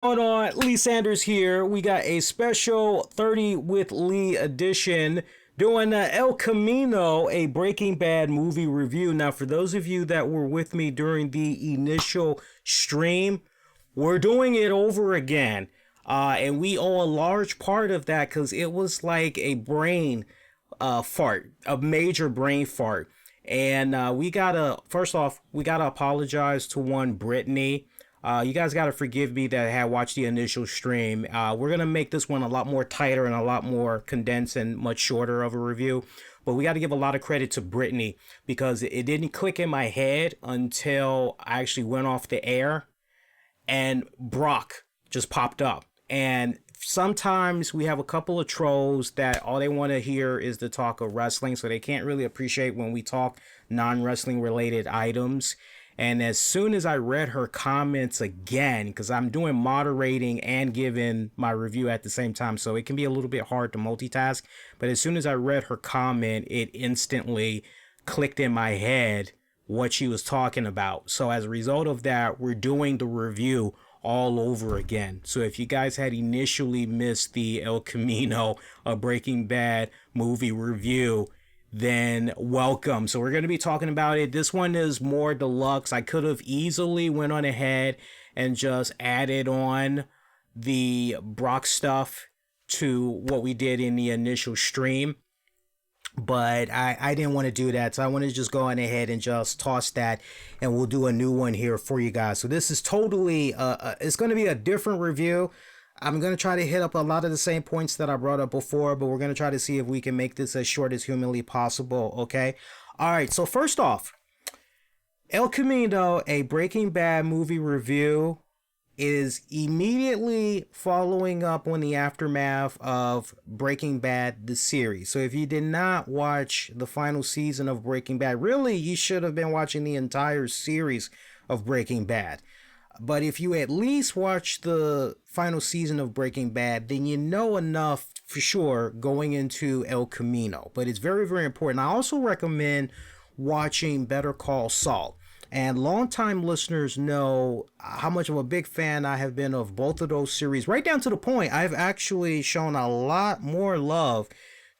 Going on? Lee Sanders here. We got a special 30 with Lee edition doing El Camino, a Breaking Bad movie review. Now, for those of you that were with me during the initial stream, we're doing it over again. And we owe a large part of that because it was like a brain fart, a major brain fart. And first off, we gotta apologize to one Brittany. You guys got to forgive me that I had watched the initial stream. We're going to make this one a lot more tighter and a lot more condensed and much shorter of a review. But we got to give a lot of credit to Brittany because it didn't click in my head until I actually went off the air and Brock just popped up. And sometimes we have a couple of trolls that all they want to hear is the talk of wrestling. So they can't really appreciate when we talk non-wrestling related items. And as soon as I read her comments again, because I'm doing moderating and giving my review at the same time, so it can be a little bit hard to multitask. But as soon as I read her comment, it instantly clicked in my head what she was talking about. So as a result of that, we're doing the review all over again. So if you guys had initially missed the El Camino, a Breaking Bad movie review, then welcome. So we're going to be talking about it. This one is more deluxe. I could have easily went on ahead and just added on the Brock stuff to what we did in the initial stream, but I didn't want to do that. So I want to just go on ahead and just toss that, and we'll do a new one here for you guys. So this is totally it's going to be a different review. I'm going to try to hit up a lot of the same points that I brought up before, but we're going to try to see if we can make this as short as humanly possible, okay? All right, so first off, El Camino, a Breaking Bad movie review, is immediately following up on the aftermath of Breaking Bad, the series. So if you did not watch the final season of Breaking Bad, really, you should have been watching the entire series of Breaking Bad. But if you at least watch the final season of Breaking Bad, then you know enough for sure going into El Camino. But it's very, very important. I also recommend watching Better Call Saul. And longtime listeners know how much of a big fan I have been of both of those series. Right down to the point, I've actually shown a lot more love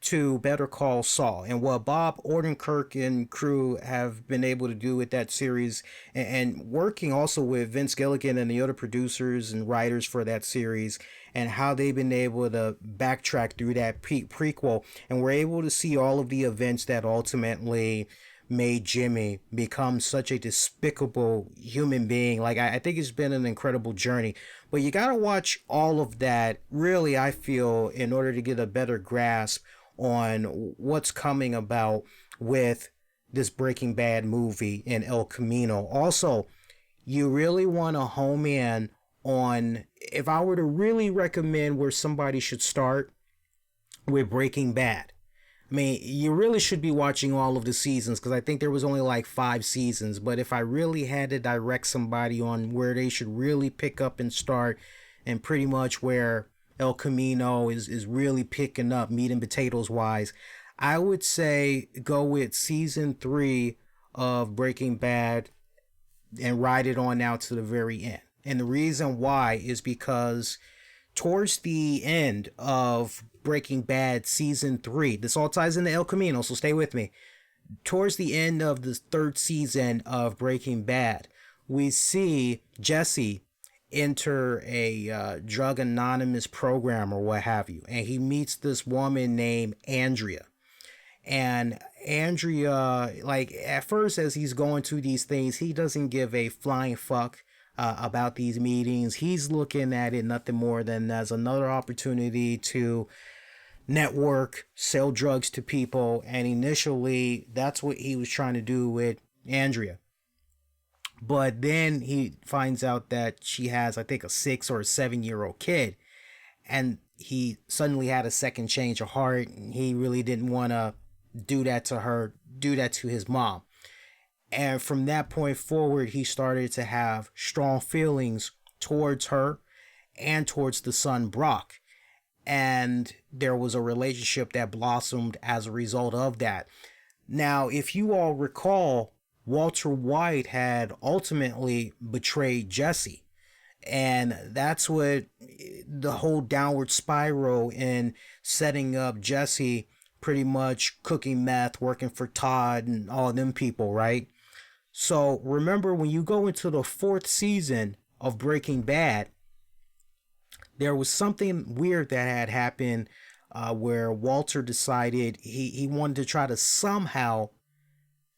to Better Call Saul and what Bob Odenkirk and crew have been able to do with that series, and working also with Vince Gilligan and the other producers and writers for that series, and how they've been able to backtrack through that prequel, and we're able to see all of the events that ultimately made Jimmy become such a despicable human being. Like, I think it's been an incredible journey, but you gotta watch all of that, really, I feel, in order to get a better grasp on what's coming about with this Breaking Bad movie in El Camino. Also, you really want to home in on, if I were to really recommend where somebody should start with Breaking Bad, I mean, you really should be watching all of the seasons, because I think there was only like 5 seasons. But if I really had to direct somebody on where they should really pick up and start, and pretty much where El Camino is really picking up meat and potatoes wise, I would say go with season 3 of Breaking Bad and ride it on out to the very end. And the reason why is because towards the end of Breaking Bad season 3, this all ties into El Camino, so stay with me. Towards the end of the 3rd season of Breaking Bad, we see Jesse enter a drug anonymous program or what have you, and he meets this woman named Andrea. And Andrea, like, at first, as he's going through these things, he doesn't give a flying fuck about these meetings. He's looking at it nothing more than as another opportunity to network, sell drugs to people, and initially that's what he was trying to do with Andrea. But then he finds out that she has, I think, a 6 or a 7-year-old kid. And he suddenly had a second change of heart. And he really didn't want to do that to her, do that to his mom. And from that point forward, he started to have strong feelings towards her and towards the son, Brock. And there was a relationship that blossomed as a result of that. Now, if you all recall, Walter White had ultimately betrayed Jesse. And that's what the whole downward spiral in setting up Jesse pretty much cooking meth, working for Todd and all them people, right? So remember, when you go into the fourth season of Breaking Bad, there was something weird that had happened where Walter decided he wanted to try to somehow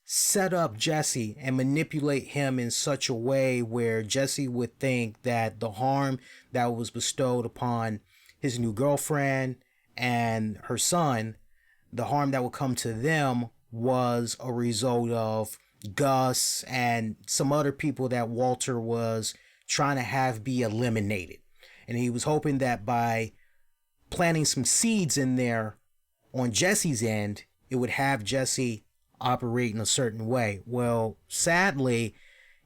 set up Jesse and manipulate him in such a way where Jesse would think that the harm that was bestowed upon his new girlfriend and her son, the harm that would come to them, was a result of Gus and some other people that Walter was trying to have be eliminated. And he was hoping that by planting some seeds in there on Jesse's end, it would have Jesse operate in a certain way. Well, sadly,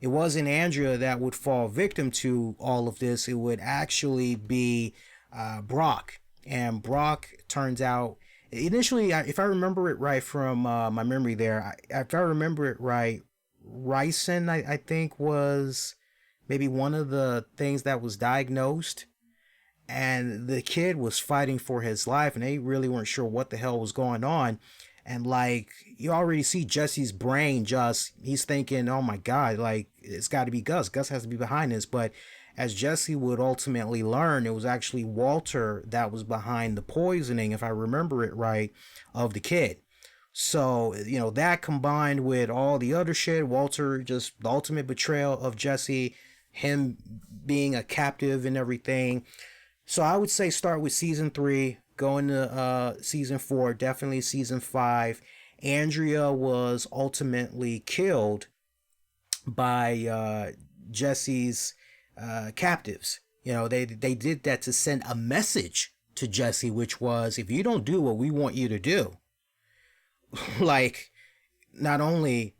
it wasn't Andrea that would fall victim to all of this. It would actually be Brock. And Brock turns out, initially, if I remember it right from my memory there, if I remember it right, ricin, I think, was maybe one of the things that was diagnosed. And the kid was fighting for his life, and they really weren't sure what the hell was going on. And like, you already see Jesse's brain he's thinking, oh my God, like, it's got to be Gus. Gus has to be behind this. But as Jesse would ultimately learn, it was actually Walter that was behind the poisoning, if I remember it right, of the kid. So, that combined with all the other shit, Walter, just the ultimate betrayal of Jesse, him being a captive and everything. So I would say start with season 3, go into season 4, definitely season 5. Andrea was ultimately killed by Jesse's captives. They did that to send a message to Jesse, which was, if you don't do what we want you to do, like, not only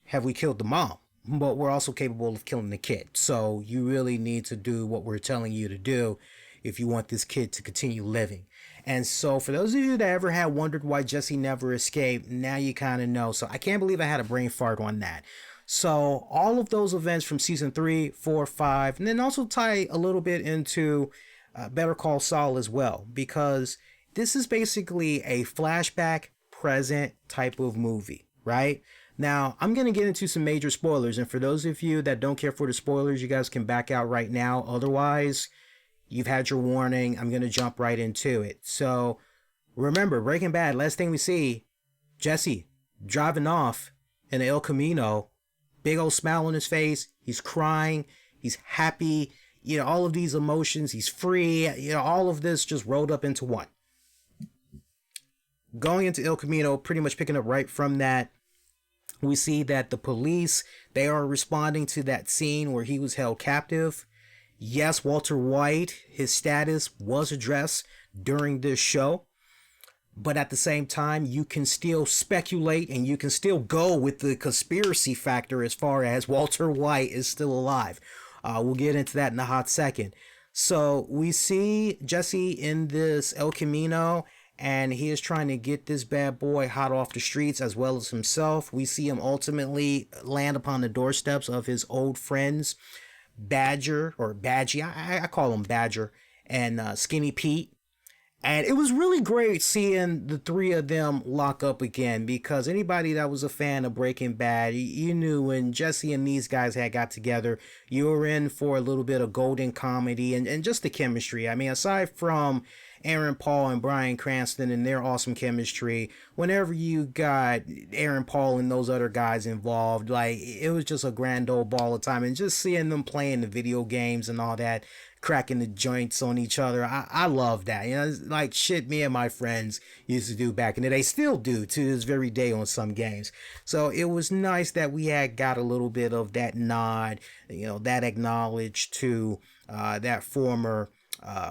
have we killed the mom, but we're also capable of killing the kid. So you really need to do what we're telling you to do if you want this kid to continue living. And so for those of you that ever had wondered why Jesse never escaped, now you kind of know. So I can't believe I had a brain fart on that. So all of those events from season 3, 4, 5, and then also tie a little bit into Better Call Saul as well, because this is basically a flashback present type of movie, right? Now, I'm going to get into some major spoilers, and for those of you that don't care for the spoilers, you guys can back out right now. Otherwise, you've had your warning. I'm going to jump right into it. So, remember, Breaking Bad, last thing we see, Jesse driving off in El Camino, big old smile on his face. He's crying. He's happy. All of these emotions. He's free. All of this just rolled up into one. Going into El Camino, pretty much picking up right from that, we see that the police, they are responding to that scene where he was held captive. Yes, Walter White, his status was addressed during this show. But at the same time, you can still speculate and you can still go with the conspiracy factor as far as Walter White is still alive. We'll get into that in a hot second. So we see Jesse in this El Camino, and he is trying to get this bad boy hot off the streets as well as himself. We see him ultimately land upon the doorsteps of his old friends, Badger, or Badgie, I call him Badger, and Skinny Pete. And it was really great seeing the three of them lock up again, because anybody that was a fan of Breaking Bad, you knew when Jesse and these guys had got together, you were in for a little bit of golden comedy and just the chemistry. I mean, aside from Aaron Paul and Bryan Cranston and their awesome chemistry, whenever you got Aaron Paul and those other guys involved, like, it was just a grand old ball of time. And just seeing them playing the video games and all that, cracking the joints on each other, I love that. It's like shit me and my friends used to do back in the day, still do to this very day on some games. So it was nice that we had got a little bit of that nod, that acknowledge to that former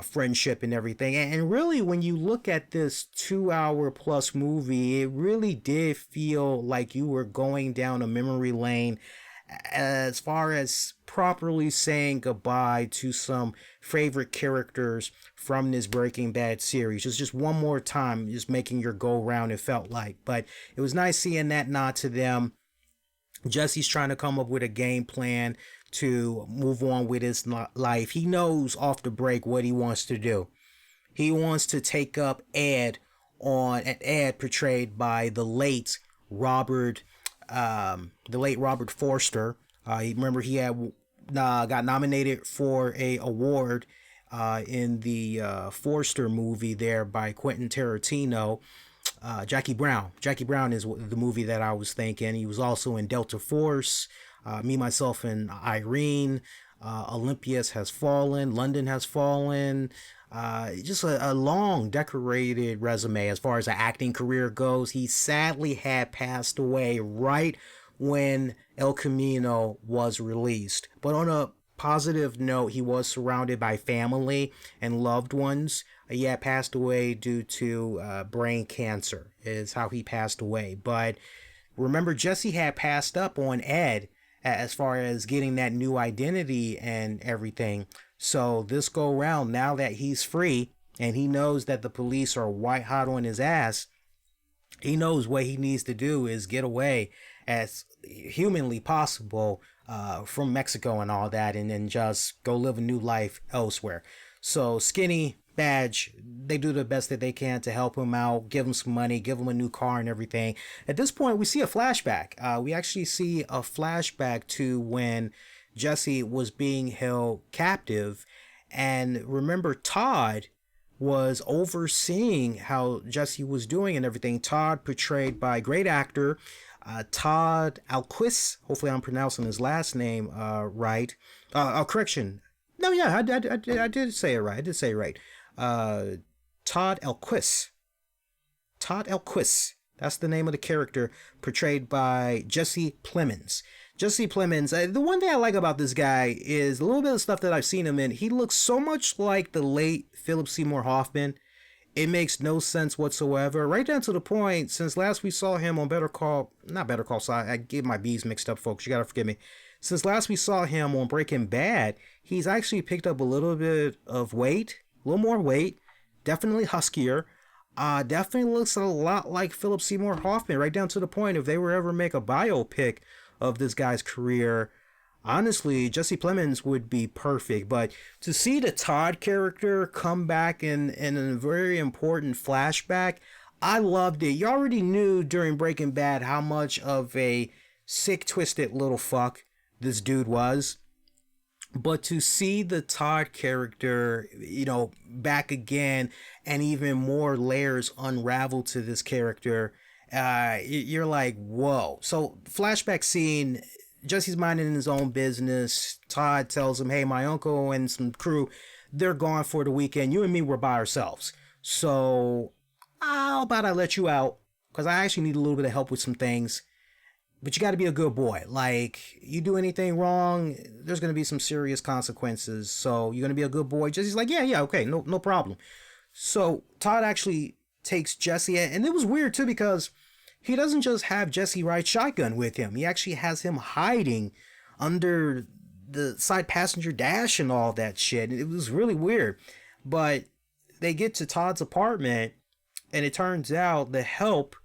friendship and everything. And really, when you look at this 2-hour plus movie, it really did feel like you were going down a memory lane as far as properly saying goodbye to some favorite characters from this Breaking Bad series. Just one more time, just making your go round, it felt like. But it was nice seeing that nod to them. Jesse's trying to come up with a game plan to move on with his life. He knows off the break what he wants to do. He wants to take up Ed portrayed by the late Robert Forster. Remember he had got nominated for a award in the Forster movie there by Quentin Tarantino. Jackie Brown. Jackie Brown is the movie that I was thinking. He was also in Delta Force, Me, Myself, and Irene. Olympus Has Fallen. London Has Fallen. Just a long, decorated resume as far as an acting career goes. He sadly had passed away right when El Camino was released. But on a positive note, he was surrounded by family and loved ones. He had passed away due to brain cancer, is how he passed away. But remember, Jesse had passed up on Ed as far as getting that new identity and everything. So this go round, now that he's free and he knows that the police are white hot on his ass, he knows what he needs to do is get away as humanly possible from Mexico and all that, and then just go live a new life elsewhere. So Skinny, Badge, they do the best that they can to help him out, give him some money, give him a new car and everything. At this point, we see a flashback. We actually see a flashback to when Jesse was being held captive. And remember, Todd was overseeing how Jesse was doing and everything. Todd, portrayed by great actor Todd Alquist. Hopefully I'm pronouncing his last name right. Correction. No, yeah, I did say it right. I did say it right. Todd Alquist. Todd Alquist. That's the name of the character, portrayed by Jessie Pinkman. Jessie Pinkman, the one thing I like about this guy is a little bit of stuff that I've seen him in. He looks so much like the late Philip Seymour Hoffman. It makes no sense whatsoever. Right down to the point, since last we saw him on not Better Call Saul, I get my B's mixed up, folks. You gotta forgive me. Since last we saw him on Breaking Bad, he's actually picked up a little bit of weight, a little more weight, definitely huskier. Definitely looks a lot like Philip Seymour Hoffman, right down to the point if they were ever make a biopic of this guy's career, honestly, Jessie Pinkman would be perfect. But to see the Todd character come back in a very important flashback, I loved it. You already knew during Breaking Bad how much of a sick, twisted little fuck this dude was. But to see the Todd character, back again, and even more layers unravel to this character, you're like, whoa. So flashback scene, Jesse's minding his own business. Todd tells him, hey, my uncle and some crew, they're gone for the weekend. You and me were by ourselves. So how about I let you out? Because I actually need a little bit of help with some things. But you got to be a good boy. Like, you do anything wrong, there's going to be some serious consequences. So you're going to be a good boy. Jesse's like, yeah, okay, no problem. So Todd actually takes Jesse, and it was weird too because he doesn't just have Jesse ride shotgun with him. He actually has him hiding under the side passenger dash and all that shit. It was really weird. But they get to Todd's apartment, and it turns out the help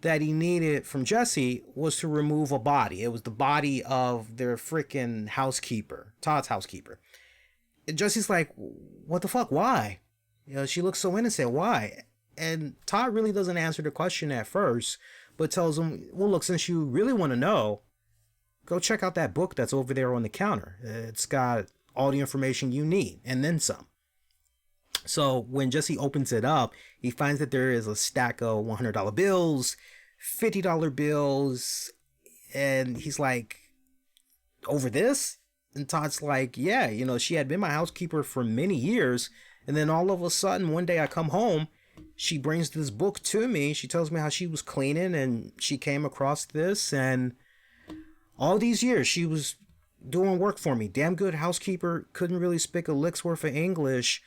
that he needed from Jesse was to remove a body. It was the body of their freaking housekeeper, Todd's housekeeper. And Jesse's like, what the fuck? Why? She looks so innocent. Why? And Todd really doesn't answer the question at first, but tells him, well, look, since you really want to know, go check out that book that's over there on the counter. It's got all the information you need and then some. So when Jesse opens it up, he finds that there is a stack of $100 bills, $50 bills, and he's like, over this? And Todd's like, yeah, she had been my housekeeper for many years, and then all of a sudden, one day I come home, she brings this book to me. She tells me how she was cleaning, and she came across this, and all these years she was doing work for me. Damn good housekeeper, couldn't really speak a lick's worth of English.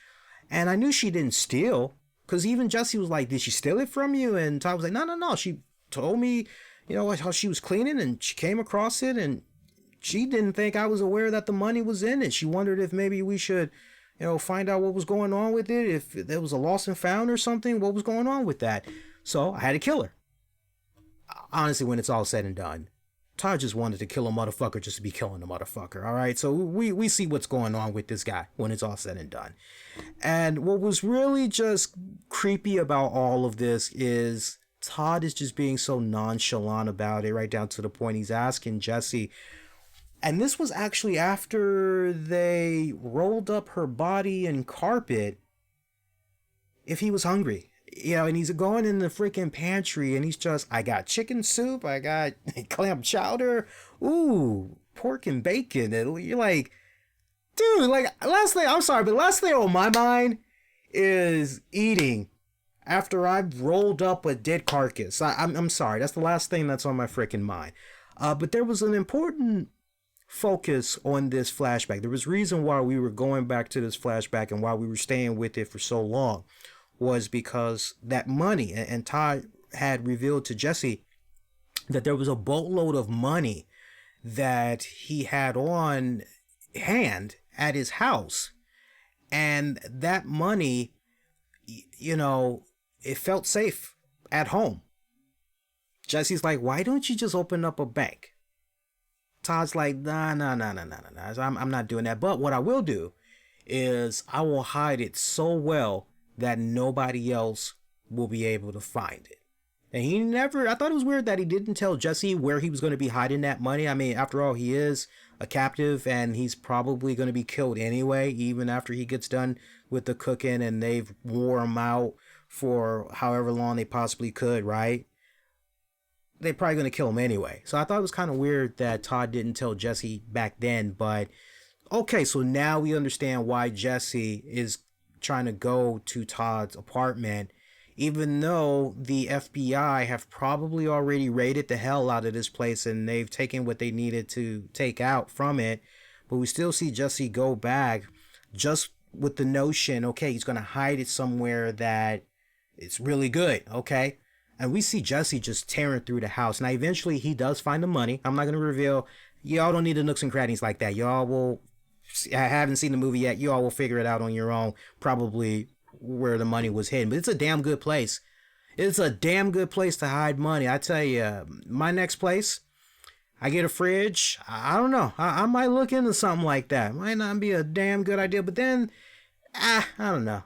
And I knew she didn't steal, because even Jesse was like, did she steal it from you? And Todd was like, no. She told me, how she was cleaning, and she came across it, and she didn't think I was aware that the money was in it. She wondered if maybe we should, find out what was going on with it, if there was a lost and found or something, what was going on with that. So I had to kill her. Honestly, when it's all said and done, Todd just wanted to kill a motherfucker just to be killing a motherfucker. All right. So we see what's going on with this guy when it's all said and done. And what was really just creepy about all of this is Todd is just being so nonchalant about it, right down to the point he's asking Jessie. And this was actually after they rolled up her body in carpet if he was hungry. You know, and he's going in the freaking pantry and he's just, I got chicken soup, I got clam chowder, ooh, pork and bacon. And you're like, dude, like, last thing on my mind is eating after I've rolled up a dead carcass. I'm sorry, that's the last thing that's on my freaking mind. But there was an important focus on this flashback. There was reason why we were going back to this flashback and why we were staying with it for so long. Was because that money, and Todd had revealed to Jessie that there was a boatload of money that he had on hand at his house. And that money, you know, it felt safe at home. Jessie's like, why don't you just open up a bank? Todd's like, nah, I'm not doing that. But what I will do is I will hide it so well that nobody else will be able to find it. And I thought it was weird that he didn't tell Jessie where he was going to be hiding that money. I mean, after all, he is a captive and he's probably going to be killed anyway, even after he gets done with the cooking and they've wore him out for however long they possibly could, right? They're probably going to kill him anyway. So I thought it was kind of weird that Todd didn't tell Jessie back then, but okay, so now we understand why Jessie is trying to go to Todd's apartment, even though the FBI have probably already raided the hell out of this place and they've taken what they needed to take out from it. But we still see Jessie go back just with the notion, okay, he's going to hide it somewhere that it's really good, okay? And we see Jessie just tearing through the house. Now, eventually he does find the money. I'm not going to reveal. Y'all don't need the nooks and crannies like that. Y'all will, I haven't seen the movie yet. You all will figure it out on your own, probably where the money was hidden. But it's a damn good place. It's a damn good place to hide money. I tell you, my next place, I get a fridge. I don't know. I might look into something like that. Might not be a damn good idea. But then, I don't know.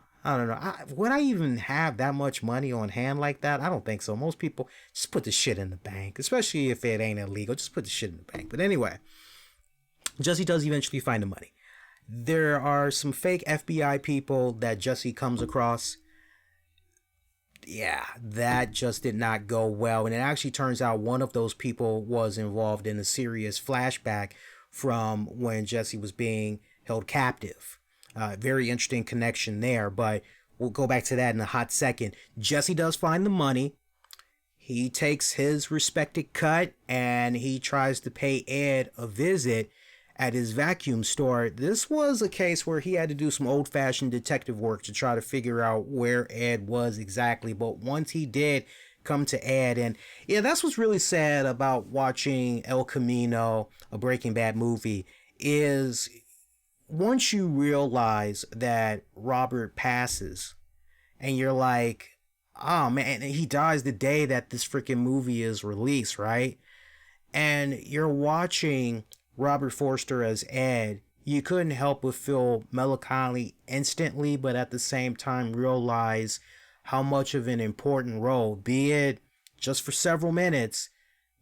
Would I even have that much money on hand like that? I don't think so. Most people just put the shit in the bank, especially if it ain't illegal. Just put the shit in the bank. But anyway, Jessie does eventually find the money. There are some fake FBI people that Jessie comes across. Yeah, that just did not go well. And it actually turns out one of those people was involved in a serious flashback from when Jessie was being held captive. Very interesting connection there, but we'll go back to that in a hot second. Jessie does find the money. He takes his respected cut and he tries to pay Ed a visit at his vacuum store. This was a case where he had to do some old-fashioned detective work to try to figure out where Ed was exactly. But once he did come to Ed, and yeah, that's what's really sad about watching El Camino, a Breaking Bad movie, is once you realize that Robert passes and you're like, oh man, he dies the day that this freaking movie is released, right? And you're watching Robert Forster as Ed, you couldn't help but feel melancholy instantly, but at the same time realize how much of an important role, be it just for several minutes,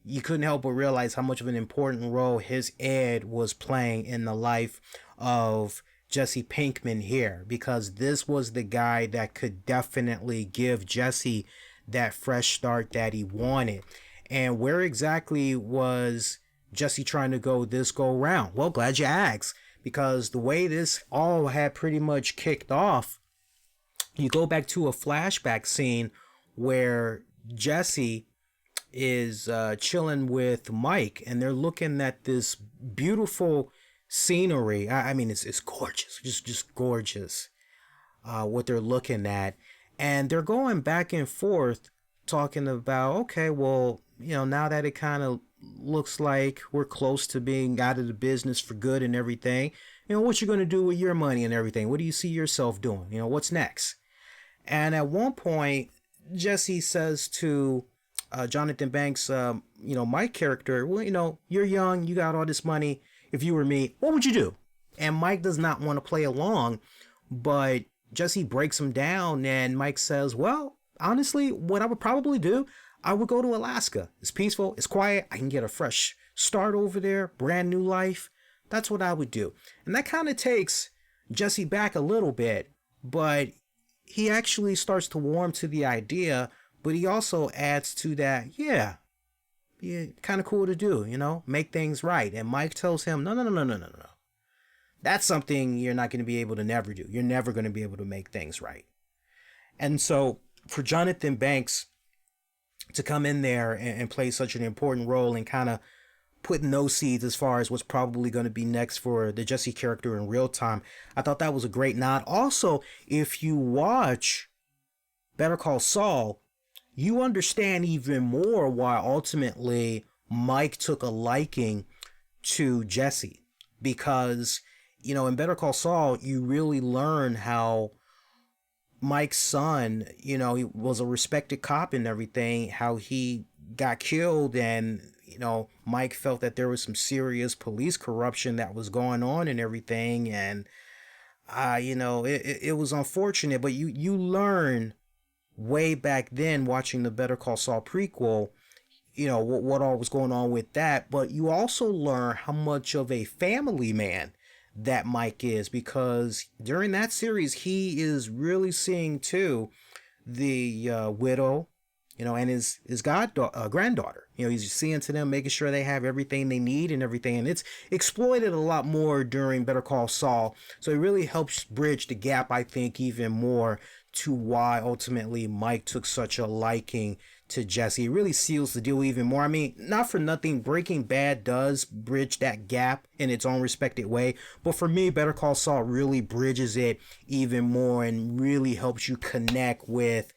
you couldn't help but realize how much of an important role his Ed was playing in the life of Jessie Pinkman here, because this was the guy that could definitely give Jessie that fresh start that he wanted. And where exactly was Jessie trying to go this go round? Well, glad you asked, because the way this all had pretty much kicked off, you go back to a flashback scene where Jessie is chilling with Mike and they're looking at this beautiful scenery. I mean, it's gorgeous, just gorgeous, what they're looking at. And they're going back and forth talking about, okay, well, you know, now that it kind of looks like we're close to being out of the business for good and everything, you know, what you're going to do with your money and everything? What do you see yourself doing? You know, what's next? And at one point, Jessie says to Jonathan Banks, Mike character, well, you're young, you got all this money. If you were me, what would you do? And Mike does not want to play along, but Jesse breaks him down, and Mike says, well, honestly, what I would probably do, I would go to Alaska. It's peaceful, it's quiet, I can get a fresh start over there, brand new life. That's what I would do. And that kind of takes Jesse back a little bit, but he actually starts to warm to the idea, but he also adds to that, yeah, kind of cool to do, make things right. And Mike tells him, no, no, no, no, no, no, no. That's something you're not going to be able to never do. You're never going to be able to make things right. And so for Jonathan Banks to come in there and play such an important role and kind of putting those seeds as far as what's probably going to be next for the Jesse character in real time, I thought that was a great nod. Also, if you watch Better Call Saul, you understand even more why ultimately Mike took a liking to Jesse. Because, in Better Call Saul, you really learn how Mike's son, he was a respected cop and everything, how he got killed, and Mike felt that there was some serious police corruption that was going on and everything, and it was unfortunate, but you learn way back then watching the Better Call Saul prequel, what all was going on with that, but you also learn how much of a family man that Mike is, because during that series he is really seeing too the widow, and his granddaughter. He's seeing to them, making sure they have everything they need and everything. And it's exploited a lot more during Better Call Saul. So it really helps bridge the gap, I think, even more to why ultimately Mike took such a liking to Jesse. It really seals the deal even more. I mean, not for nothing, Breaking Bad does bridge that gap in its own respected way. But for me, Better Call Saul really bridges it even more and really helps you connect with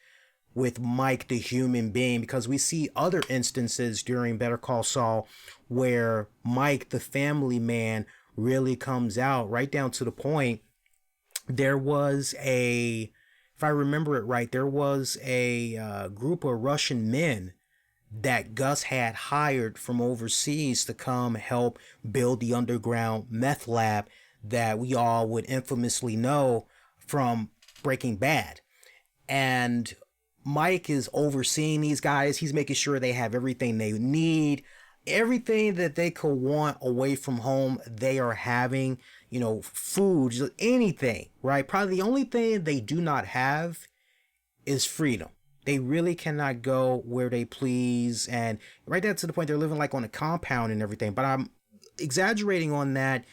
Mike the human being, because we see other instances during Better Call Saul where Mike the family man really comes out, right down to the point there was if I remember it right, there was a group of Russian men that Gus had hired from overseas to come help build the underground meth lab that we all would infamously know from Breaking Bad. And Mike is overseeing these guys. He's making sure they have everything they need, everything that they could want away from home, they are having, food, anything, right? Probably the only thing they do not have is freedom. They really cannot go where they please. And right down to the point they're living like on a compound and everything. But I'm exaggerating on that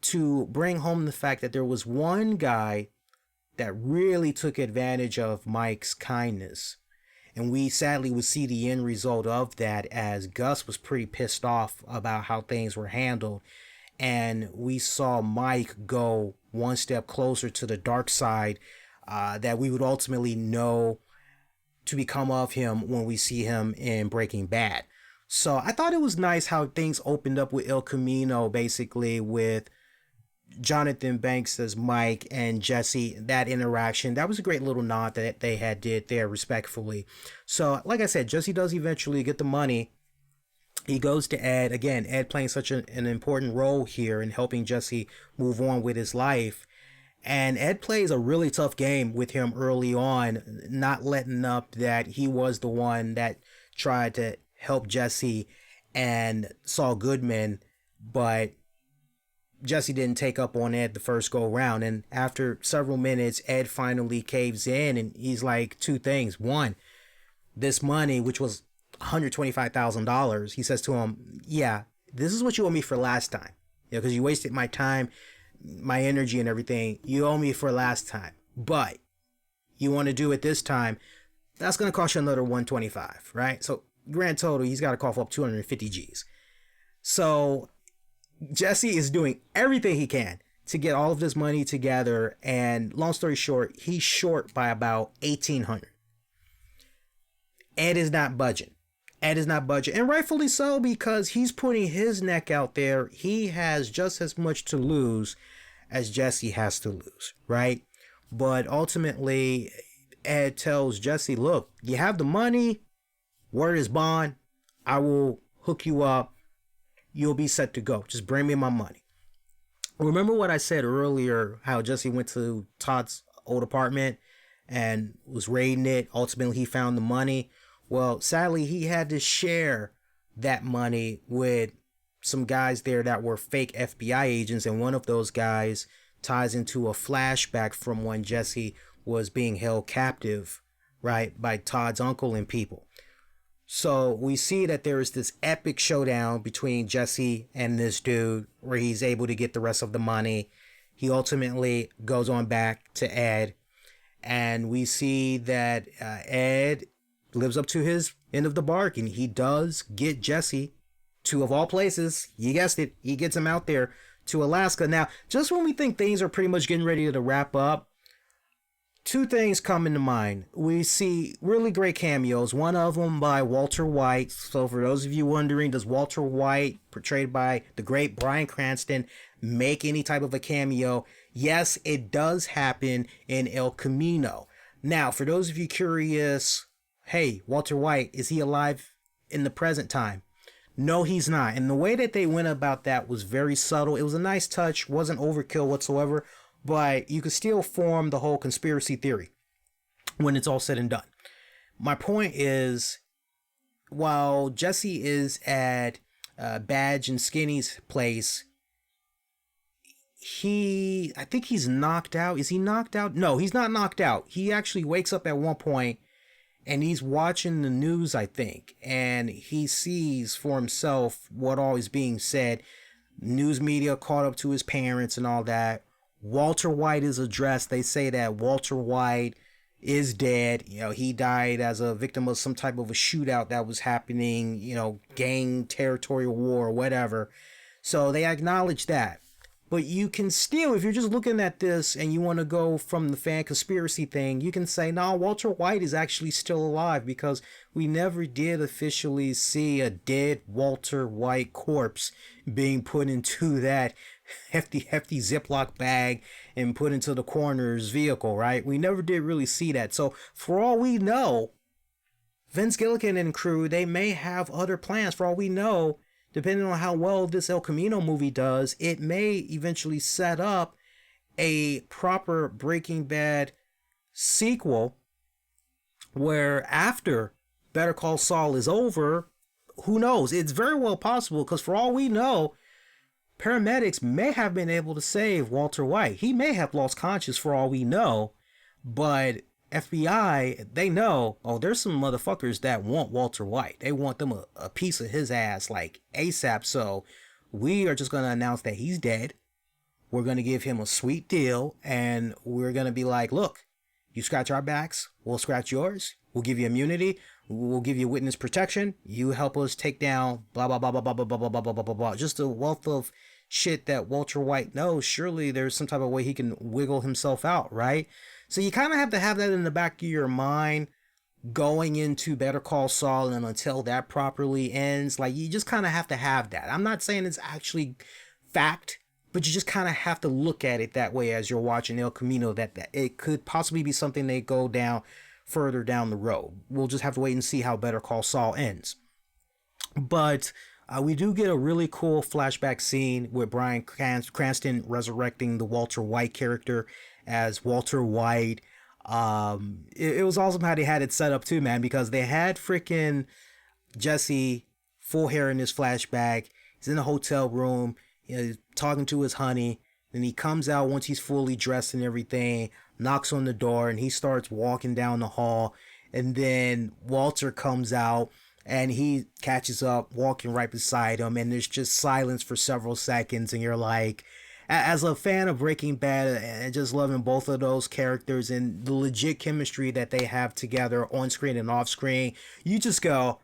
to bring home the fact that there was one guy that really took advantage of Mike's kindness. And we sadly would see the end result of that, as Gus was pretty pissed off about how things were handled. And we saw Mike go one step closer to the dark side that we would ultimately know to become of him when we see him in Breaking Bad. So I thought it was nice how things opened up with El Camino, basically with Jonathan Banks as Mike and Jesse, that interaction. That was a great little nod that they had did there, respectfully. So like I said, Jesse does eventually get the money. He goes to Ed, again, Ed playing such an important role here in helping Jesse move on with his life. And Ed plays a really tough game with him early on, not letting up that he was the one that tried to help Jesse and Saul Goodman, but Jesse didn't take up on Ed the first go round. And after several minutes, Ed finally caves in, and he's like, two things. One, this money, which was $125,000, he says to him, yeah, this is what you owe me for last time. Because you wasted my time, my energy and everything. You owe me for last time. But you want to do it this time, that's going to cost you another 125, right? So grand total, he's got to cough up 250 G's. So Jesse is doing everything he can to get all of this money together, and long story short, he's short by about $1,800. Ed is not budging. And rightfully so, because he's putting his neck out there. He has just as much to lose as Jesse has to lose, right? But ultimately, Ed tells Jesse, look, you have the money, Word is bond. I will hook you up. You'll be set to go. Just bring me my money. Remember what I said earlier, how Jesse went to Todd's old apartment and was raiding it. Ultimately, he found the money. Well, sadly, he had to share that money with some guys there that were fake FBI agents. And one of those guys ties into a flashback from when Jesse was being held captive, right, by Todd's uncle and people. So we see that there is this epic showdown between Jesse and this dude where he's able to get the rest of the money. He ultimately goes on back to Ed, and we see that Ed lives up to his end of the bargain. He does get Jesse to, of all places, you guessed it, he gets him out there to Alaska. Now, just when we think things are pretty much getting ready to wrap up, two things come into mind. We see really great cameos, one of them by Walter White. So for those of you wondering, does Walter White, portrayed by the great Bryan Cranston, make any type of a cameo? Yes, it does happen in El Camino. Now, for those of you curious, hey, Walter White, is he alive in the present time? No, he's not. And the way that they went about that was very subtle. It was a nice touch, wasn't overkill whatsoever, but you could still form the whole conspiracy theory when it's all said and done. My point is, while Jesse is at Badge and Skinny's place, I think he's knocked out. Is he knocked out? No, he's not knocked out. He actually wakes up at one point and he's watching the news, I think, and he sees for himself what all is being said. News media caught up to his parents and all that. Walter White is addressed. They say that Walter White is dead. You know, he died as a victim of some type of a shootout that was happening, you know, gang territorial war or whatever. So they acknowledge that. But you can still, if you're just looking at this and you want to go from the fan conspiracy thing, you can say, no, Walter White is actually still alive, because we never did officially see a dead Walter White corpse being put into that hefty Ziploc bag and put into the coroner's vehicle, right? We never did really see that. So for all we know, Vince Gilligan and crew, they may have other plans. For all we know, depending on how well this El Camino movie does, it may eventually set up a proper Breaking Bad sequel where after Better Call Saul is over, who knows? It's very well possible, because for all we know, paramedics may have been able to save Walter White. He may have lost conscience for all we know, but FBI, they know, oh, there's some motherfuckers that want Walter White. They want them a piece of his ass like ASAP. So we are just going to announce that he's dead. We're going to give him a sweet deal, and we're going to be like, look, you scratch our backs, we'll scratch yours. We'll give you immunity. We'll give you witness protection. You help us take down blah, blah, blah, blah, blah, blah, blah, blah, blah, blah, blah, blah. Just a wealth of shit that Walter White knows. Surely there's some type of way he can wiggle himself out, right? So you kind of have to have that in the back of your mind going into Better Call Saul, and until that properly ends, like, you just kind of have to have that. I'm not saying it's actually fact, but you just kind of have to look at it that way as you're watching El Camino, that it could possibly be something they go down further down the road. We'll just have to wait and see how Better Call Saul ends. But we do get a really cool flashback scene with Bryan Cranston resurrecting the Walter White character as Walter White. It was awesome how they had it set up too, man, because they had freaking Jesse full hair in his flashback. He's in the hotel room, you know, talking to his honey. Then he comes out once he's fully dressed and everything, knocks on the door, and he starts walking down the hall. And then Walter comes out and he catches up, walking right beside him. And there's just silence for several seconds. And you're like, as a fan of Breaking Bad and just loving both of those characters and the legit chemistry that they have together on screen and off screen, you just go,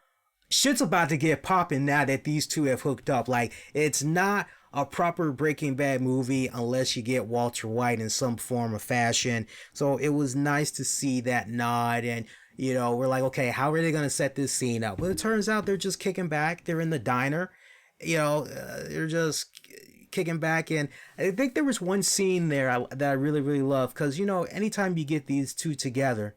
shit's about to get popping now that these two have hooked up. Like, it's not a proper Breaking Bad movie unless you get Walter White in some form or fashion. So it was nice to see that nod, and you know, we're like, okay, how are they going to set this scene up? Well, it turns out they're just kicking back. They're in the diner, you know, they're just kicking back. And I think there was one scene there that I really, really love, because, you know, anytime you get these two together,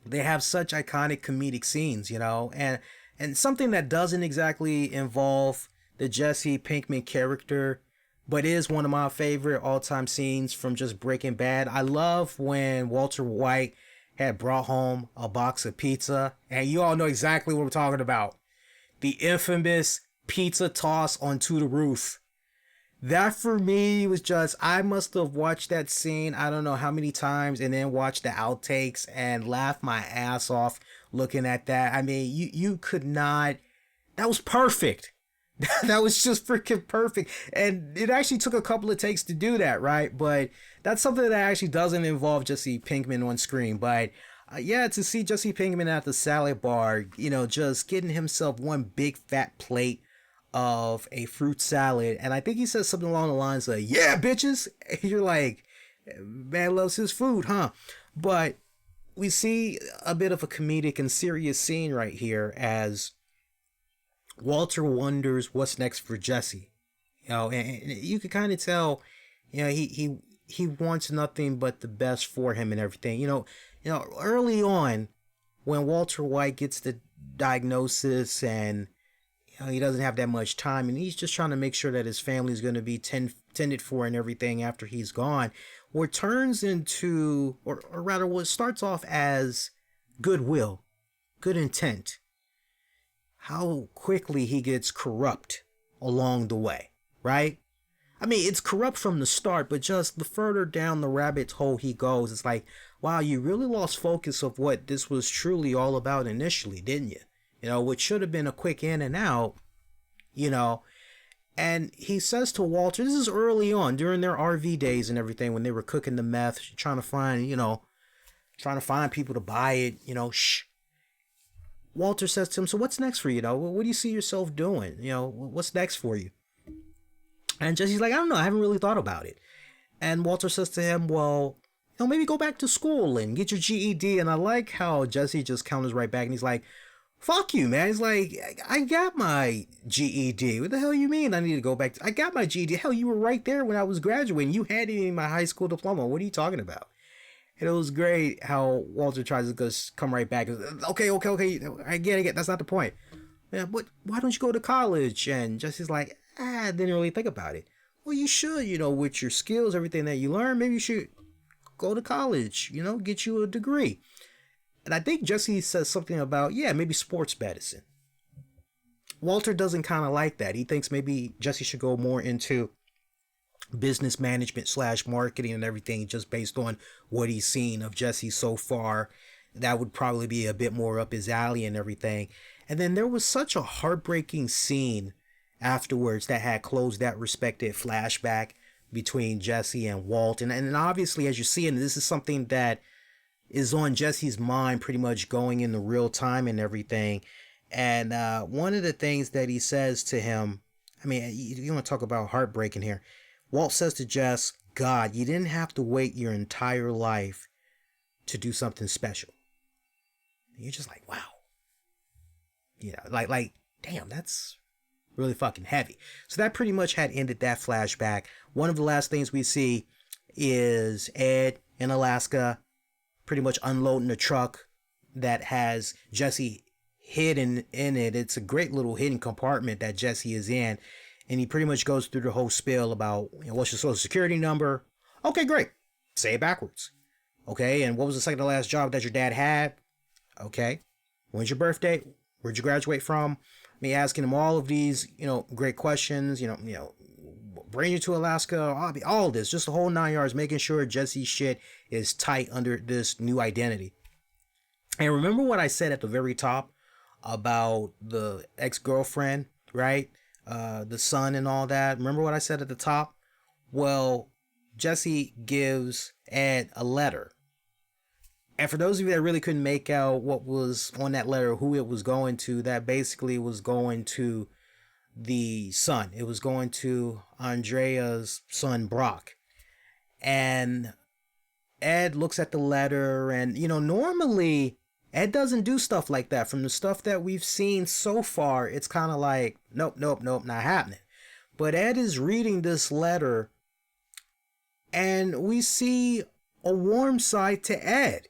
They have such iconic comedic scenes, and something that doesn't exactly involve the Jesse Pinkman character, but is one of my favorite all-time scenes from just Breaking Bad. I love when Walter White had brought home a box of pizza, and you all know exactly what we're talking about. The infamous pizza toss onto the roof. That for me was just, I must have watched that scene I don't know how many times, and then watched the outtakes and laughed my ass off looking at that. I mean, you could not, that was perfect. That was just freaking perfect. And it actually took a couple of takes to do that, right? But that's something that actually doesn't involve Jesse Pinkman on screen. But yeah, to see Jesse Pinkman at the salad bar, just getting himself one big fat plate of a fruit salad, and I think he says something along the lines of, yeah, bitches. And you're like, man loves his food, huh? But we see a bit of a comedic and serious scene right here as Walter wonders what's next for Jesse. And you can kind of tell, he wants nothing but the best for him and everything. Early on, when Walter White gets the diagnosis, and he doesn't have that much time, and he's just trying to make sure that his family is going to be tended for and everything after he's gone. What turns into, or rather what starts off as goodwill, good intent, how quickly he gets corrupt along the way, right? I mean, it's corrupt from the start, but just the further down the rabbit hole he goes, it's like, wow, you really lost focus of what this was truly all about initially, didn't you? Which should have been a quick in and out, and he says to Walter, this is early on during their RV days and everything, when they were cooking the meth, trying to find people to buy it, shh. Walter says to him, so what's next for you, what do you see yourself doing? What's next for you? And Jesse's like, I don't know, I haven't really thought about it. And Walter says to him, well, maybe go back to school and get your GED. And I like how Jesse just counters right back, and he's like, fuck you, man. He's like, I got my GED. What the hell you mean I need to go back? I got my GED. Hell, you were right there when I was graduating. You had it in my high school diploma. What are you talking about? And it was great how Walter tries to just come right back. Okay. I get it. That's not the point. Yeah, but why don't you go to college? And Jesse's like, I didn't really think about it. Well, you should, with your skills, everything that you learn, maybe you should go to college, get you a degree. And I think Jesse says something about, yeah, maybe sports medicine. Walter doesn't kind of like that. He thinks maybe Jesse should go more into business management / marketing and everything, just based on what he's seen of Jesse so far. That would probably be a bit more up his alley and everything. And then there was such a heartbreaking scene afterwards that had closed that respected flashback between Jesse and Walt. And obviously, as you're seeing, this is something that is on Jesse's mind pretty much going in the real time and everything. And one of the things that he says to him, I mean, you want to talk about heartbreaking here. Walt says to Jess, God, you didn't have to wait your entire life to do something special. And you're just like, wow. Like, damn, that's really fucking heavy. So that pretty much had ended that flashback. One of the last things we see is Ed in Alaska pretty much unloading a truck that has Jesse hidden in it. It's a great little hidden compartment that Jesse is in. And he pretty much goes through the whole spiel about, what's your social security number? Okay, great. Say it backwards. Okay, and what was the second to last job that your dad had? Okay. When's your birthday? Where'd you graduate from? Me asking him all of these, great questions, bring you to Alaska, all this, just the whole 9 yards, making sure Jesse's shit is tight under this new identity. And remember what I said at the very top about the ex-girlfriend, right? The son and all that. Remember what I said at the top? Well, Jesse gives Ed a letter. And for those of you that really couldn't make out what was on that letter, who it was going to, that basically was going to the son. It was going to Andrea's son, Brock. And Ed looks at the letter, and, normally Ed doesn't do stuff like that. From the stuff that we've seen so far, it's kind of like, nope, not happening. But Ed is reading this letter, and we see a warm side to Ed.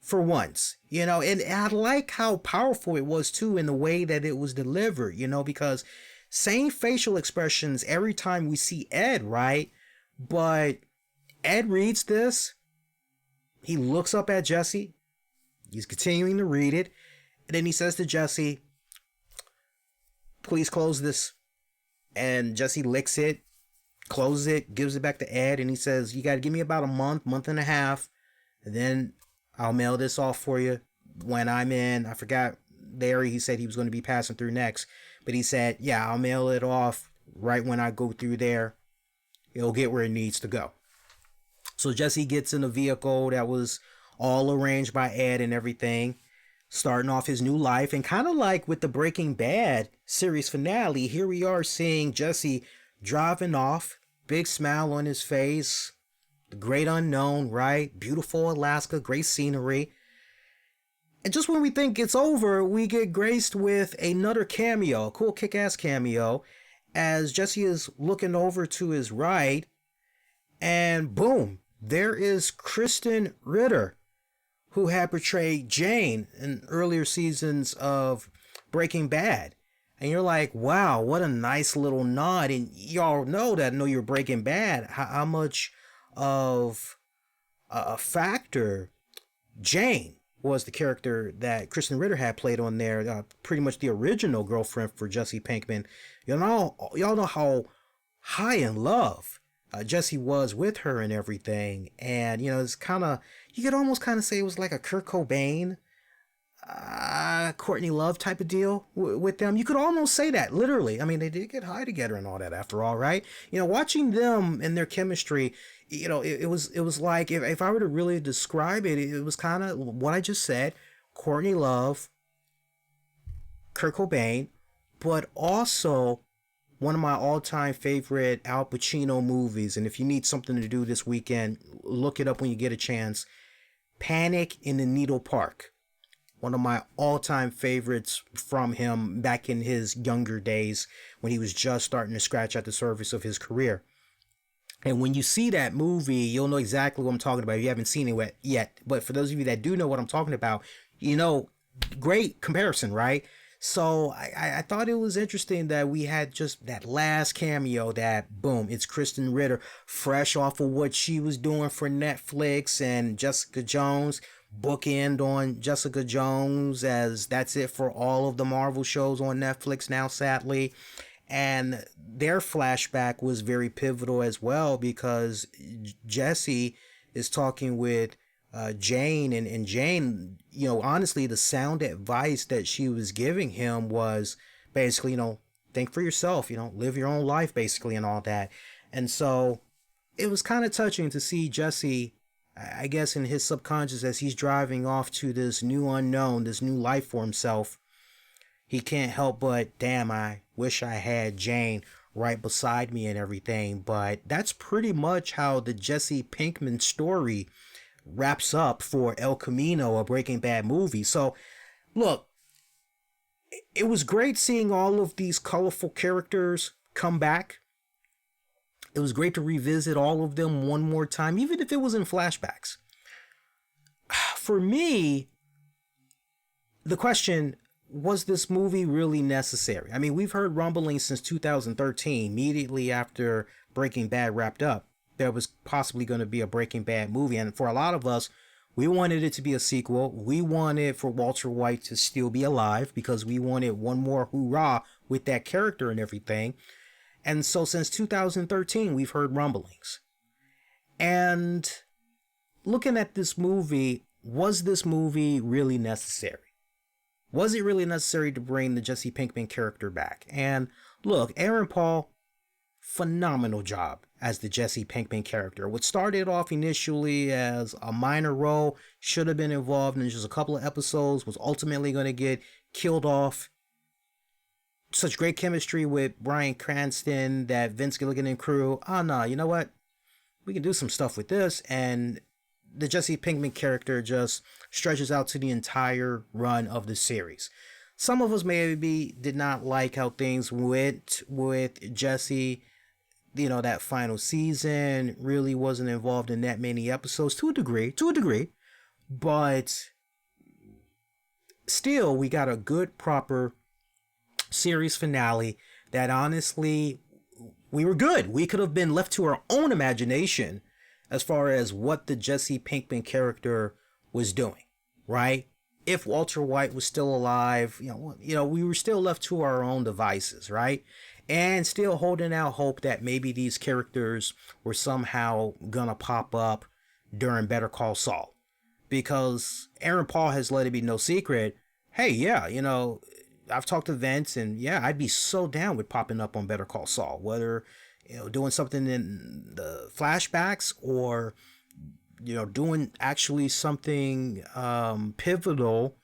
for once, and I like how powerful it was too in the way that it was delivered, because same facial expressions every time we see Ed, right? But Ed reads this, he looks up at Jessie, he's continuing to read it, and then he says to Jessie, please close this. And Jessie licks it, closes it, gives it back to Ed, and he says, you got to give me about a month and a half, and then I'll mail this off for you when I'm in. I forgot the area he said he was going to be passing through next, but he said, yeah, I'll mail it off right when I go through there. It'll get where it needs to go. So Jessie gets in a vehicle that was all arranged by Ed and everything, starting off his new life. And kind of like with the Breaking Bad series finale, here we are seeing Jessie driving off, big smile on his face, the great unknown, right? Beautiful Alaska, great scenery. And just when we think it's over, we get graced with another cameo, a cool kick-ass cameo, as Jessie is looking over to his right, and boom, there is Kristen Ritter, who had portrayed Jane in earlier seasons of Breaking Bad. And you're like, wow, what a nice little nod. And y'all know that, know you're Breaking Bad, how much of a factor Jane was, the character that Kristen Ritter had played on there, pretty much the original girlfriend for Jessie Pinkman. Y'all know how high in love Jessie was with her and everything. And, it's kind of, you could almost kind of say it was like a Kurt Cobain, Courtney Love type of deal with them. You could almost say that, literally. I mean, they did get high together and all that after all, right? Watching them and their chemistry, it was like, if I were to really describe it, it was kind of what I just said, Courtney Love, Kurt Cobain, but also one of my all-time favorite Al Pacino movies. And if you need something to do this weekend, look it up when you get a chance. Panic in the Needle Park. One of my all-time favorites from him back in his younger days when he was just starting to scratch at the surface of his career. And when you see that movie, you'll know exactly what I'm talking about. You haven't seen it yet, but for those of you that do know what I'm talking about, great comparison, right? So I thought it was interesting that we had just that last cameo, that boom, it's Kristen Ritter, fresh off of what she was doing for Netflix and Jessica Jones, bookend on Jessica Jones, as that's it for all of the Marvel shows on Netflix now, sadly. And their flashback was very pivotal as well, because Jessie is talking with Jane, and Jane, honestly, the sound advice that she was giving him was basically, think for yourself, live your own life, basically, and all that. And so it was kind of touching to see Jessie, I guess, in his subconscious, as he's driving off to this new unknown, this new life for himself. He can't help but, damn, I wish I had Jane right beside me and everything. But that's pretty much how the Jessie Pinkman story wraps up for El Camino, a Breaking Bad movie. So, look, it was great seeing all of these colorful characters come back. It was great to revisit all of them one more time, even if it was in flashbacks. For me, the question, was this movie really necessary? I mean, we've heard rumblings since 2013, immediately after Breaking Bad wrapped up. There was possibly going to be a Breaking Bad movie. And for a lot of us, we wanted it to be a sequel. We wanted for Walter White to still be alive, because we wanted one more hoorah with that character and everything. And so since 2013, we've heard rumblings. And looking at this movie, was this movie really necessary? Was it really necessary to bring the Jessie Pinkman character back? And look, Aaron Paul, phenomenal job as the Jessie Pinkman character. What started off initially as a minor role, should have been involved in just a couple of episodes, was ultimately going to get killed off. Such great chemistry with Bryan Cranston, that Vince Gilligan and crew. Oh no, you know what? We can do some stuff with this. And the Jessie Pinkman character just stretches out to the entire run of the series. Some of us maybe did not like how things went with Jessie. That final season really wasn't involved in that many episodes, to a degree. But still, we got a good, proper series finale that honestly, we were good. We could have been left to our own imagination as far as what the Jessie Pinkman character was doing, right? If Walter White was still alive, we were still left to our own devices, right? And still holding out hope that maybe these characters were somehow gonna pop up during Better Call Saul. Because Aaron Paul has let it be no secret, hey, yeah, I've talked to Vince, and yeah, I'd be so down with popping up on Better Call Saul, whether, doing something in the flashbacks or, doing actually something pivotal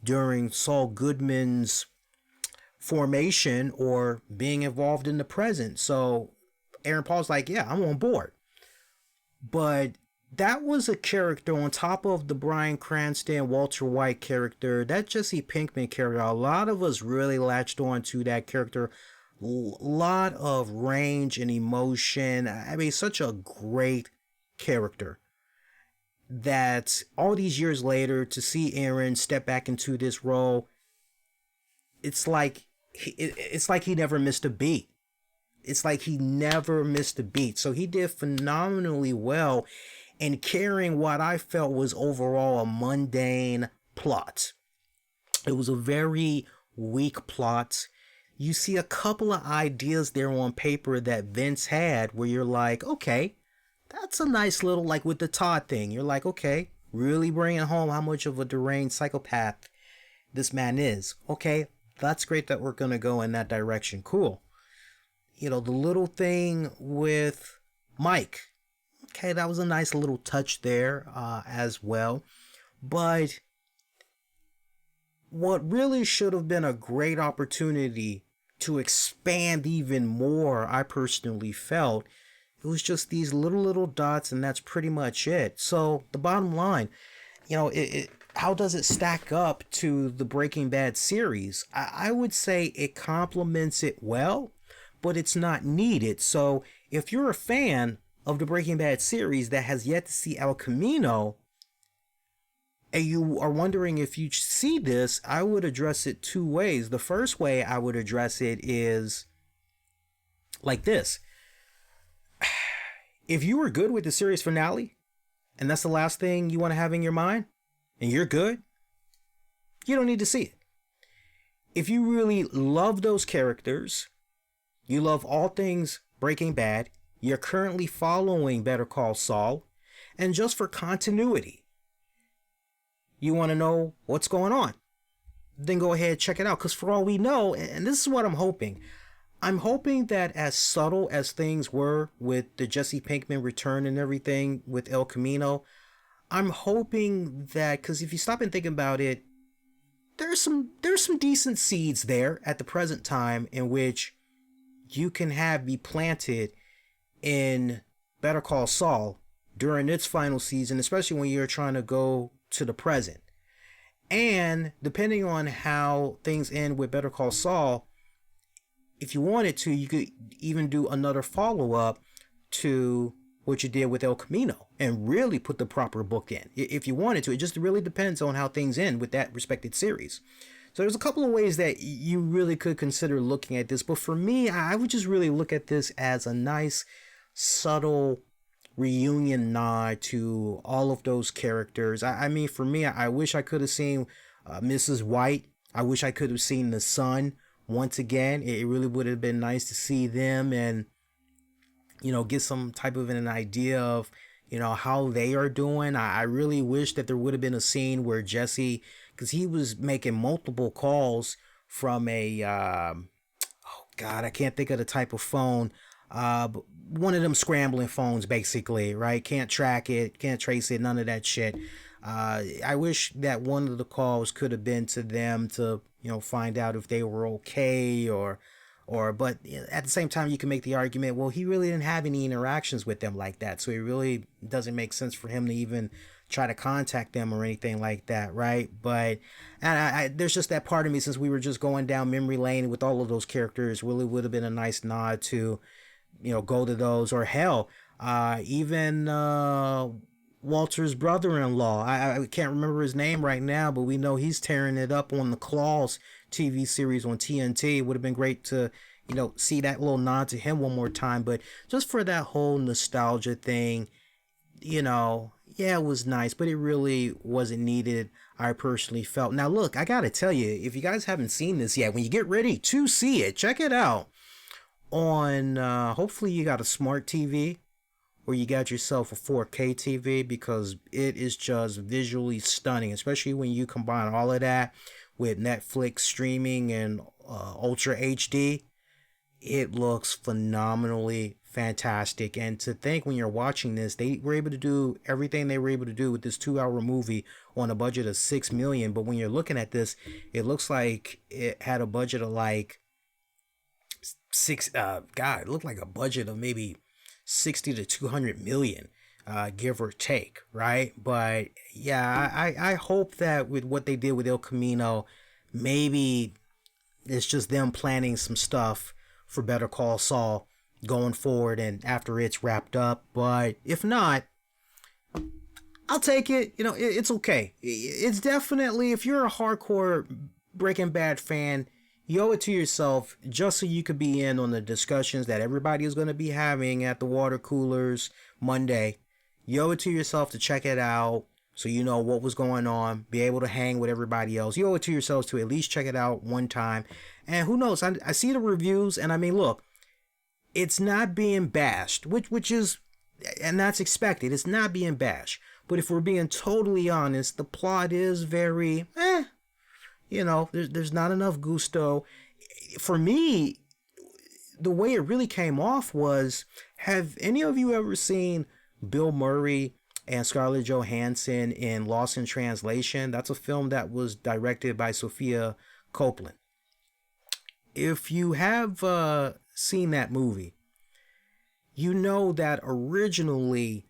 during Saul Goodman's formation or being involved in the present. So Aaron Paul's like, yeah, I'm on board. But that was a character on top of the Bryan Cranston, Walter White character, that Jessie Pinkman character. A lot of us really latched on to that character. A lot of range and emotion. I mean, such a great character that all these years later to see Aaron step back into this role, it's like he never missed a beat. It's like he never missed a beat. So he did phenomenally well in carrying what I felt was overall a mundane plot. It was a very weak plot. You see a couple of ideas there on paper that Vince had where you're like, okay, that's a nice little, like with the Todd thing. You're like, okay, really bringing home how much of a deranged psychopath this man is. Okay, that's great that we're going to go in that direction. Cool. The little thing with Mike. Okay, that was a nice little touch there as well. But what really should have been a great opportunity to expand even more, I personally felt, it was just these little dots, and that's pretty much it. So the bottom line, how does it stack up to the Breaking Bad series? I would say it complements it well, but it's not needed. So if you're a fan of the Breaking Bad series that has yet to see El Camino, and you are wondering if you see this, I would address it two ways. The first way I would address it is like this. If you were good with the series finale, and that's the last thing you want to have in your mind, and you're good, you don't need to see it. If you really love those characters, you love all things Breaking Bad, you're currently following Better Call Saul, and just for continuity, you want to know what's going on, then go ahead and check it out. Because for all we know, and this is what I'm hoping that as subtle as things were with the Jessie Pinkman return and everything with El Camino, I'm hoping that, because if you stop and think about it, there's some decent seeds there at the present time in which you can have be planted in Better Call Saul during its final season, especially when you're trying to go to the present. And depending on how things end with Better Call Saul, if you wanted to, you could even do another follow-up to what you did with El Camino and really put the proper book in. If you wanted to, it just really depends on how things end with that respected series. So there's a couple of ways that you really could consider looking at this. But for me, I would just really look at this as a nice, subtle reunion nod to all of those characters. I mean, for me, I wish I could have seen Mrs. White. I wish I could have seen the son once again. It really would have been nice to see them and, get some type of an idea of, how they are doing. I really wish that there would have been a scene where Jesse, because he was making multiple calls from a, oh God, I can't think of the type of phone. One of them scrambling phones, basically, right? Can't track it, can't trace it, none of that shit. I wish that one of the calls could have been to them to, find out if they were okay but at the same time, you can make the argument, well, he really didn't have any interactions with them like that. So it really doesn't make sense for him to even try to contact them or anything like that, right? But there's just that part of me, since we were just going down memory lane with all of those characters, really would have been a nice nod to, go to those, or hell, even Walter's brother-in-law. I can't remember his name right now, but we know he's tearing it up on the Claws TV series on TNT. It would have been great to, see that little nod to him one more time. But just for that whole nostalgia thing, yeah, it was nice, but it really wasn't needed, I personally felt. Now, look, I gotta tell you, if you guys haven't seen this yet, when you get ready to see it, check it out on, hopefully you got a smart TV or you got yourself a 4K TV, because it is just visually stunning, especially when you combine all of that with Netflix streaming and Ultra HD. It looks phenomenally fantastic. And to think, when you're watching this, they were able to do everything they were able to do with this 2 hour movie on a budget of $6 million. But when you're looking at this, it looks like it had a budget of like it looked like a budget of maybe 60 to 200 million, give or take, right? But yeah, I hope that with what they did with El Camino, maybe it's just them planning some stuff for Better Call Saul going forward and after it's wrapped up. But if not, I'll take it. It's okay. It's definitely, if you're a hardcore Breaking Bad fan, you owe it to yourself, just so you could be in on the discussions that everybody is going to be having at the water coolers Monday. You owe it to yourself to check it out so you know what was going on, be able to hang with everybody else. You owe it to yourselves to at least check it out one time. And who knows, I see the reviews, and I mean, look, it's not being bashed, which is, and that's expected. It's not being bashed. But if we're being totally honest, the plot is very, there's not enough gusto. For me, the way it really came off was, have any of you ever seen Bill Murray and Scarlett Johansson in Lost in Translation? That's a film that was directed by Sophia Copeland. If you have seen that movie, you know that originally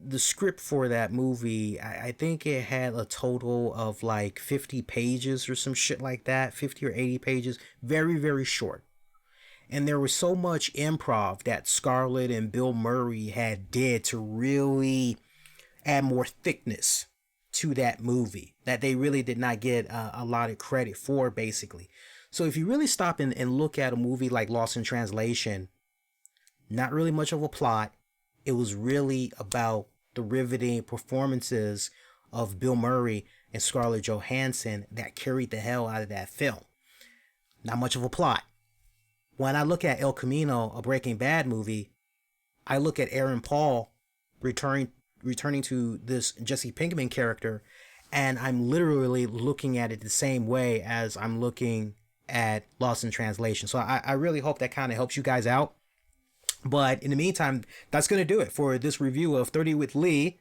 the script for that movie, I think it had a total of like 50 pages or some shit like that, 50 or 80 pages, very, very short. And there was so much improv that Scarlett and Bill Murray had did to really add more thickness to that movie that they really did not get a lot of credit for, basically. So if you really stop and look at a movie like Lost in Translation, not really much of a plot. It was really about the riveting performances of Bill Murray and Scarlett Johansson that carried the hell out of that film. Not much of a plot. When I look at El Camino, a Breaking Bad movie, I look at Aaron Paul returning to this Jessie Pinkman character, and I'm literally looking at it the same way as I'm looking at Lost in Translation. So I really hope that kind of helps you guys out. But in the meantime, that's going to do it for this review of 30 with Lee,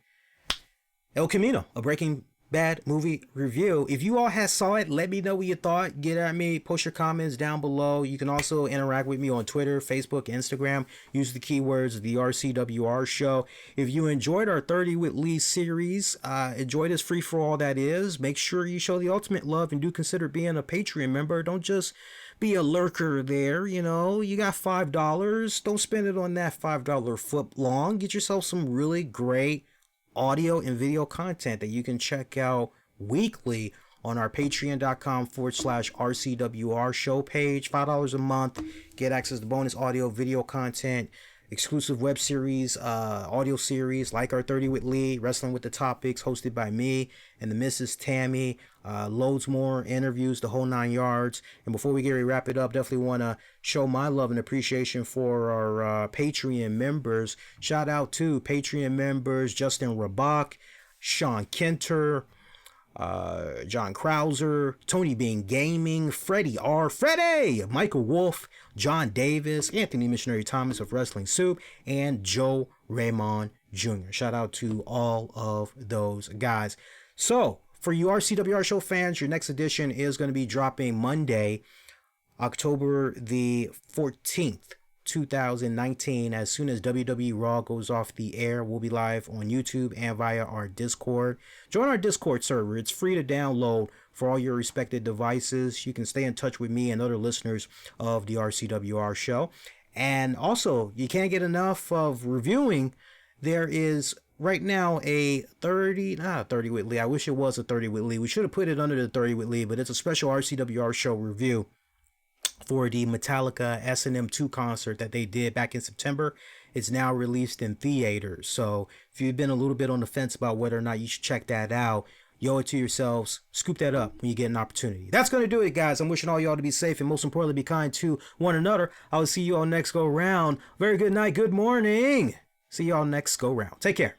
El Camino, a Breaking Bad movie review. If you all saw it, let me know what you thought. Get at me, post your comments down below. You can also interact with me on Twitter, Facebook, Instagram. Use the keywords the RCWR show. If you enjoyed our 30 with Lee series, enjoy this free for all that is, make sure you show the ultimate love and do consider being a Patreon member. Don't just be a lurker there. You got $5. Don't spend it on that $5 foot long. Get yourself some really great audio and video content that you can check out weekly on our patreon.com/RCWR show page. $5 a month. Get access to bonus audio, video content, exclusive web series, audio series like our 30 with Lee, Wrestling with the Topics, hosted by me and the Mrs. Tammy. Loads more interviews, the whole 9 yards. And before we get ready to wrap it up, definitely want to show my love and appreciation for our Patreon members. Shout out to Patreon members Justin Rabach, Sean Kenter, John Krauser, Tony Bean Gaming, Freddie R. Freddie, Michael Wolf, John Davis, Anthony Missionary Thomas of Wrestling Soup, and Joe Raymond Jr. Shout out to all of those guys. So, for you RCWR show fans, your next edition is going to be dropping Monday, October the 14th. 2019. As soon as WWE Raw goes off the air, we'll be live on YouTube and via our Discord. Join our Discord server. It's free to download for all your respected devices. You can stay in touch with me and other listeners of the RCWR show. And also, you can't get enough of reviewing. There is right now a 30, not a 30 with Lee. I wish it was a 30 with Lee. We should have put it under the 30 with Lee, but it's a special RCWR show review for the Metallica S&M 2 concert that they did back in September. It's now released in theaters. So if you've been a little bit on the fence about whether or not you should check that out, you owe it to yourselves. Scoop that up when you get an opportunity. That's going to do it, guys. I'm wishing all y'all to be safe and most importantly, be kind to one another. I will see you all next go round. Very good night. Good morning. See y'all next go round. Take care.